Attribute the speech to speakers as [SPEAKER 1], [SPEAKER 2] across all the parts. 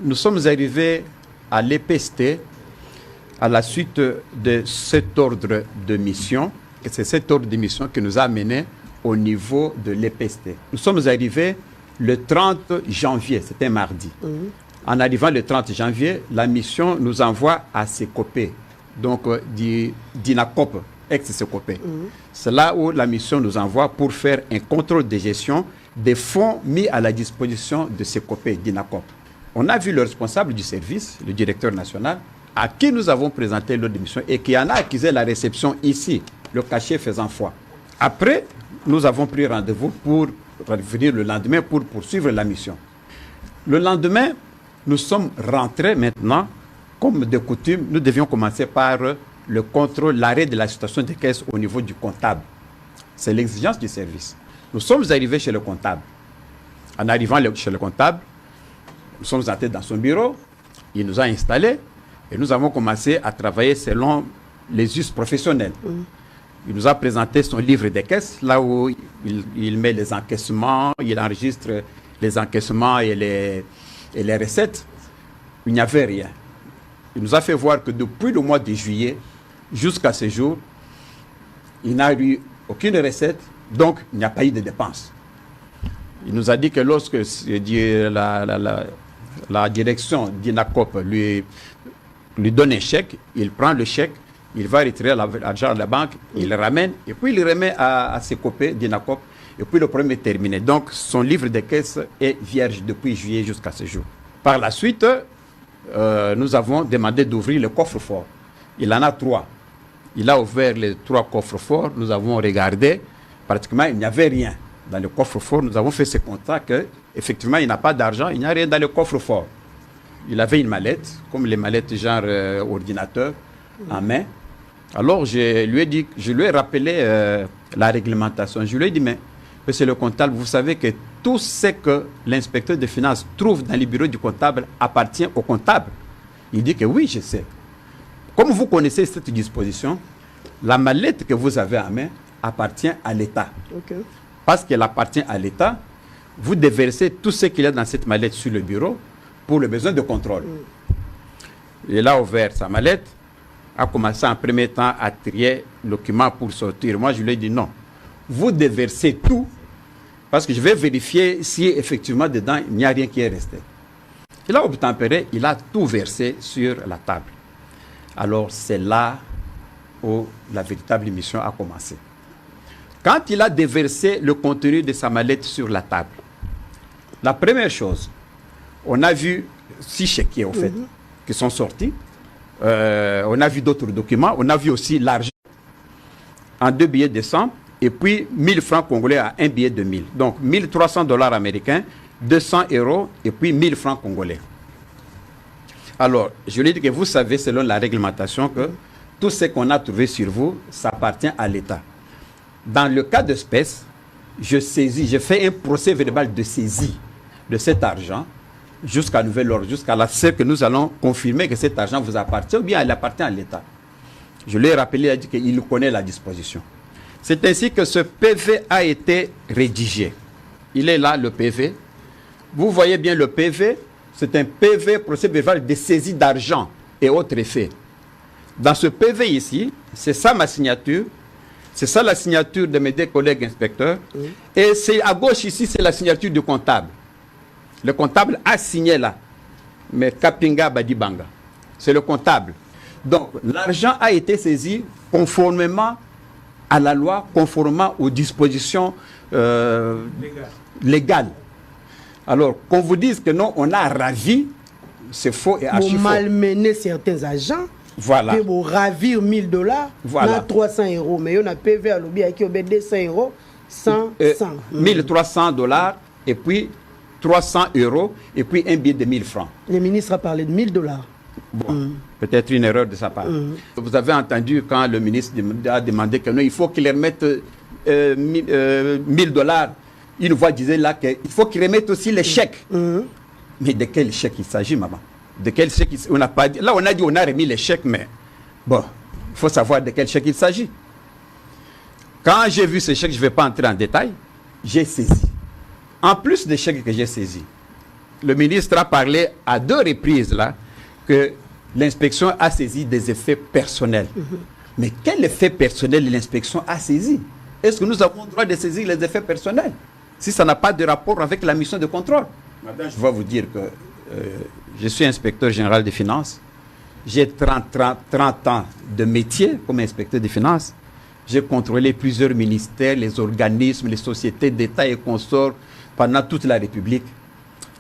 [SPEAKER 1] nous sommes arrivés à l'EPST à la suite de cet ordre de mission. Et c'est cet ordre de mission qui nous a amenés au niveau de l'EPST. Nous sommes arrivés le 30 janvier, c'était mardi. En arrivant le 30 janvier, la mission nous envoie à Sekopé, donc d'INACOP, ex-Sekopé. C'est là où la mission nous envoie pour faire un contrôle de gestion des fonds mis à la disposition de Sekopé, d'INACOP. On a vu le responsable du service, le directeur national, à qui nous avons présenté l'ordre de mission et qui en a accusé la réception ici, le cachet faisant foi. Après, nous avons pris rendez-vous pour revenir le lendemain pour poursuivre la mission. Le lendemain, nous sommes rentrés maintenant, comme de coutume, nous devions commencer par le contrôle, l'arrêt de la situation des caisses au niveau du comptable. C'est l'exigence du service. Nous sommes arrivés chez le comptable. En arrivant chez le comptable, nous sommes entrés dans son bureau, il nous a installés et nous avons commencé à travailler selon les us professionnels. Il nous a présenté son livre des caisses, là où il met les encaissements, il enregistre les encaissements et les recettes. Il n'y avait rien. Il nous a fait voir que depuis le mois de juillet jusqu'à ce jour, il n'a eu aucune recette, donc il n'y a pas eu de dépenses. Il nous a dit que lorsque la direction d'INACOP lui donne un chèque, il prend le chèque, il va retirer l'argent de la banque, il le ramène, et puis il le remet à ses copains d'INACOP, et puis le problème est terminé. Donc son livre de caisse est vierge depuis juillet jusqu'à ce jour. Par la suite, nous avons demandé d'ouvrir le coffre-fort. Il en a 3. Il a ouvert les 3 coffres-forts, nous avons regardé, pratiquement il n'y avait rien dans le coffre-fort. Nous avons fait ce constat qu'effectivement il n'a pas d'argent, il n'y a rien dans le coffre-fort. Il avait une mallette, comme les mallettes genre ordinateur, en main. Alors je lui ai rappelé la réglementation. Je lui ai dit, mais monsieur le comptable, vous savez que tout ce que l'inspecteur des finances trouve dans les bureaux du comptable appartient au comptable. Il dit que oui, je sais. Comme vous connaissez cette disposition, la mallette que vous avez en main appartient à l'État. Parce qu'elle appartient à l'État, vous déversez tout ce qu'il y a dans cette mallette sur le bureau pour le besoin de contrôle. Il a ouvert sa mallette, a commencé en premier temps à trier le document pour sortir. Moi, je lui ai dit non. Vous déversez tout parce que je vais vérifier si effectivement dedans il n'y a rien qui est resté. Il a obtempéré, il a tout versé sur la table. Alors c'est là où la véritable mission a commencé. Quand il a déversé le contenu de sa mallette sur la table, la première chose, on a vu 6 chéquiers au fait qui sont sortis. On a vu d'autres documents. On a vu aussi l'argent en 2 billets de 100 et puis 1000 francs congolais à un billet de 1000. Donc 1300 $ américains, 200 € et puis 1000 francs congolais. Alors, je lui ai dit que vous savez, selon la réglementation, que tout ce qu'on a trouvé sur vous, ça appartient à l'État. Dans le cas d'espèce, je fais un procès verbal de saisie de cet argent jusqu'à nouvel ordre, jusqu'à la ce que nous allons confirmer que cet argent vous appartient ou bien il appartient à l'État. Je lui ai rappelé, il a dit qu'il connaît la disposition. C'est ainsi que ce PV a été rédigé. Il est là, le PV. Vous voyez bien le PV, c'est un PV, procès verbal de saisie d'argent et autres effets. Dans ce PV ici, c'est ça ma signature, c'est ça la signature de mes 2 collègues inspecteurs, et c'est à gauche ici, c'est la signature du comptable. Le comptable a signé là, mais Kapinga Badibanga, c'est le comptable. Donc l'argent a été saisi conformément à la loi, conformément aux dispositions légales. Alors, qu'on vous dise que non, on a ravi, c'est faux et archi faux.
[SPEAKER 2] Pour malmener certains agents,
[SPEAKER 1] voilà.
[SPEAKER 2] Pour ravir 1000 $,
[SPEAKER 1] voilà.
[SPEAKER 2] On a 300 €. Mais on a PV à l'objet qui a 200 €, 100, 100.
[SPEAKER 1] 1300 $ et puis 300 € et puis un billet de 1000 francs.
[SPEAKER 2] Le ministre a parlé de 1000 $.
[SPEAKER 1] Bon, peut-être une erreur de sa part. Vous avez entendu quand le ministre a demandé que non, il faut qu'il remette 1000 $. Une voix disait là qu'il faut qu'il remette aussi les chèques. Mais de quel chèque il s'agit, maman? De quel chèque on n'a pas dit? Là, on a dit on a remis les chèques, mais bon, il faut savoir de quel chèque il s'agit. Quand j'ai vu ce chèque, je ne vais pas entrer en détail, j'ai saisi. En plus des chèques que j'ai saisis, le ministre a parlé à 2 reprises là que l'inspection a saisi des effets personnels. Mais quel effet personnel l'inspection a saisi? Est-ce que nous avons le droit de saisir les effets personnels si ça n'a pas de rapport avec la mission de contrôle? Madame, je vais vous dire que je suis inspecteur général des finances. J'ai 30 ans de métier comme inspecteur des finances. J'ai contrôlé plusieurs ministères, les organismes, les sociétés d'État et consorts pendant toute la République.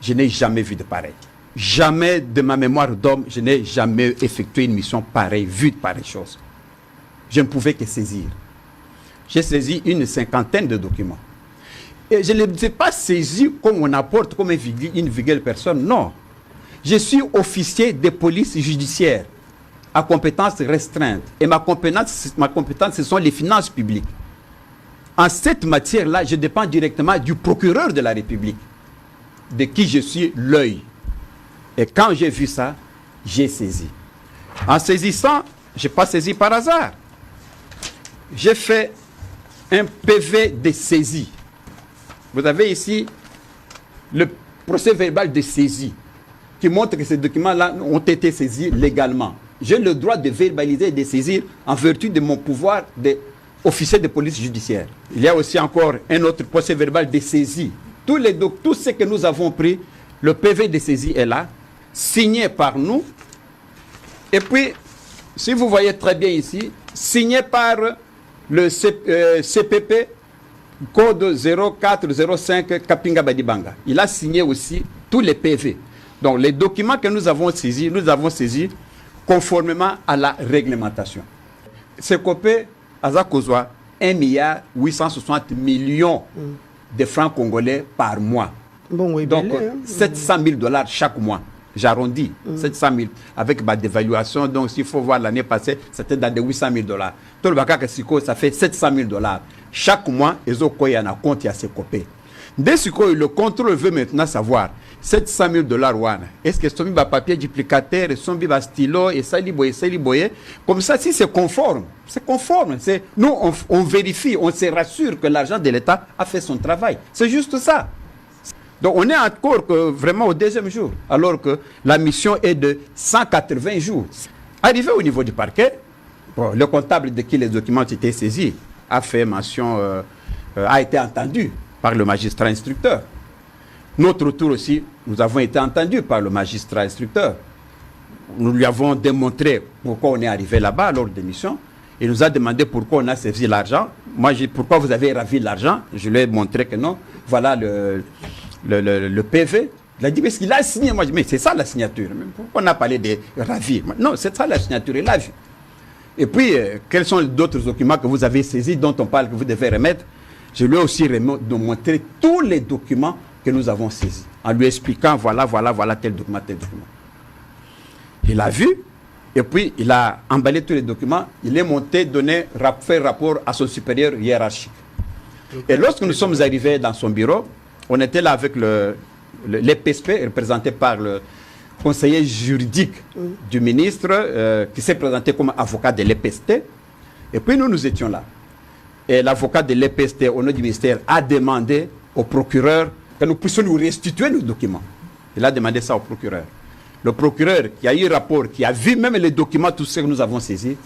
[SPEAKER 1] Je n'ai jamais vu de pareil. Jamais de ma mémoire d'homme, je n'ai jamais effectué une mission pareille, vu de pareilles choses. Je ne pouvais que saisir. J'ai saisi une 50aine de documents. Et je ne les ai pas saisis comme on apporte comme une vulgaire personne, non. Je suis officier de police judiciaire à compétence restreinte. Et ma compétence, ce sont les finances publiques. En cette matière-là, je dépends directement du procureur de la République, de qui je suis l'œil. Et quand j'ai vu ça, j'ai saisi. En saisissant, je n'ai pas saisi par hasard. J'ai fait un PV de saisie. Vous avez ici le procès verbal de saisie qui montre que ces documents-là ont été saisis légalement. J'ai le droit de verbaliser et de saisir en vertu de mon pouvoir d'officier de police judiciaire. Il y a aussi encore un autre procès verbal de saisie. Tout ce que nous avons pris, le PV de saisie est là, signé par nous. Et puis, si vous voyez très bien ici, signé par le CPP, code 0405 Kapinga Badibanga. Il a signé aussi tous les PV. Donc, les documents que nous avons saisis conformément à la réglementation. C'est copé à Zakozwa 1,860 milliard de francs congolais par mois.
[SPEAKER 2] Bon, oui,
[SPEAKER 1] donc, $700,000 chaque mois. J'arrondis, 700 000 avec ma dévaluation. Donc, s'il faut voir l'année passée, c'était dans des $800,000. Tout le Bakaka Siko, ça fait $700,000. Chaque mois, ils ont quoi en compte, il y a ces copés. Dès que le contrôle veut maintenant savoir $700,000, est-ce que c'est un papier duplicateur, c'est un stylo, et ça, comme ça, si c'est conforme, c'est conforme. Nous, on vérifie, on se rassure que l'argent de l'État a fait son travail. C'est juste ça. Donc, on est encore vraiment au 2e jour, alors que la mission est de 180 jours. Arrivé au niveau du parquet, le comptable de qui les documents ont été saisis a fait mention, a été entendu par le magistrat instructeur. Notre tour aussi, nous avons été entendus par le magistrat instructeur. Nous lui avons démontré pourquoi on est arrivé là-bas lors des missions. Il nous a demandé pourquoi on a saisi l'argent. Moi, j'ai dit pourquoi vous avez ravi l'argent. Je lui ai montré que non. Voilà le PV. Il a dit, mais est-ce qu'il a signé? Moi, je dis, mais c'est ça la signature. Pourquoi on a parlé de ravi? Non, c'est ça la signature, il a vu. Et puis, quels sont d'autres documents que vous avez saisis, dont on parle que vous devez remettre? Je lui ai aussi montré tous les documents que nous avons saisis, en lui expliquant, voilà, tel document, tel document. Il a vu, et puis il a emballé tous les documents, il est monté, faire rapport à son supérieur hiérarchique. Et lorsque nous sommes arrivés dans son bureau, on était là avec l'EPSP, représenté par le conseiller juridique du ministre, qui s'est présenté comme avocat de l'EPST. Et puis nous étions là. Et l'avocat de l'EPST, au nom du ministère, a demandé au procureur que nous puissions nous restituer nos documents. Il a demandé ça au procureur. Le procureur qui a eu rapport, qui a vu même les documents, tous ceux que nous avons saisis,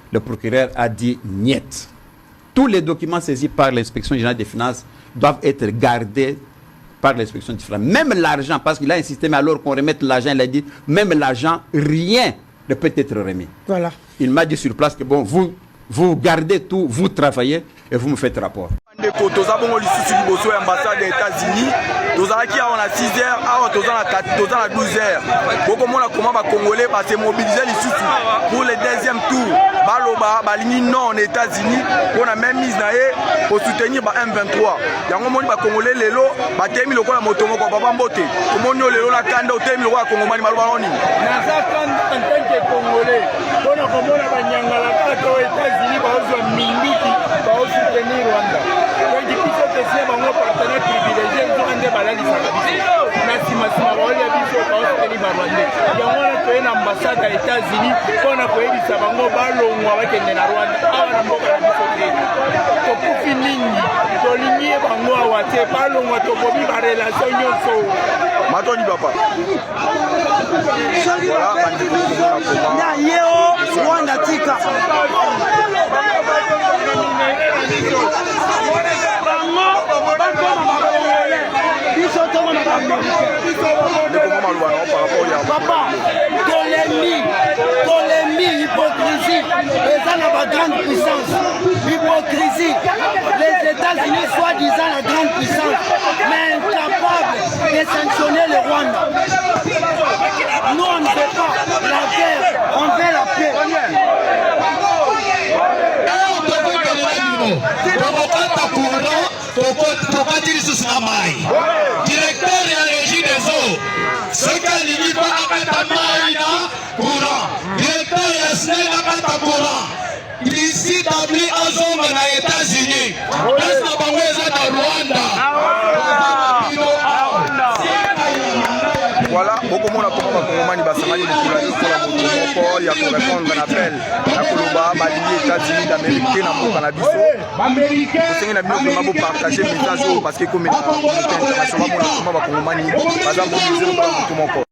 [SPEAKER 1] le procureur a dit niet. Tous les documents saisis par l'inspection générale des finances doivent être gardés par l'inspection des finances. Même l'argent, parce qu'il a insisté, mais alors qu'on remette l'argent, il a dit, même l'argent, rien ne peut être remis. Voilà. Il m'a dit sur place que bon, vous gardez tout, vous travaillez et vous me faites rapport.
[SPEAKER 3] Toza bongo lisusu liboso ya ambassade des États-Unis tozalaki awa na 6h awa toza na 12h bokomona comment ba congolais ba se mobiliser lisusu pour le 2e tour baloba balingi non aux États-Unis pour la même mise na ye pour soutenir ba M23 yango moni ba congolais lelo ba temi lokola motongo kwa papa mbote komoni lelo na kanda otemi lokola kongomani maloba oni na za kanda en tant que congolais pona komona ba nyangala kato aux États-Unis ba ozo minduki ba ozo soutenir Rwanda. Donc, il faut que ces partenaires privilégiés soient des malades. Merci, une ambassade aux États-Unis pour nous appuyer les Sabango ballons avec les Rwanda. Avant de nous faire Matoni papa.
[SPEAKER 2] Voilà, Yeo, Rwanda Tika. Papa, polémie, hypocrisie, les gens ont la grande puissance. Hypocrisie, les États-Unis soi-disant la grande puissance, mais incapables de sanctionner le Rwanda. Nous, on ne veut pas la guerre, on veut la paix.
[SPEAKER 4] Directeur de la régie des eaux, ce qu'elle dit pas à Katamaïna, courant. Directeur de la SNEL à Katakourant. Ici, établi en zone aux États-Unis. Est-ce que vous êtes à Rwanda?
[SPEAKER 3] Voilà, beaucoup de monde a commencé à se faire il y a pour répondre à l'appel. Il y a pour les États-Unis d'Amérique, dans le cannabis. Vous savez, il y a beaucoup de partager mes messages parce que comme international, on va mobiliser le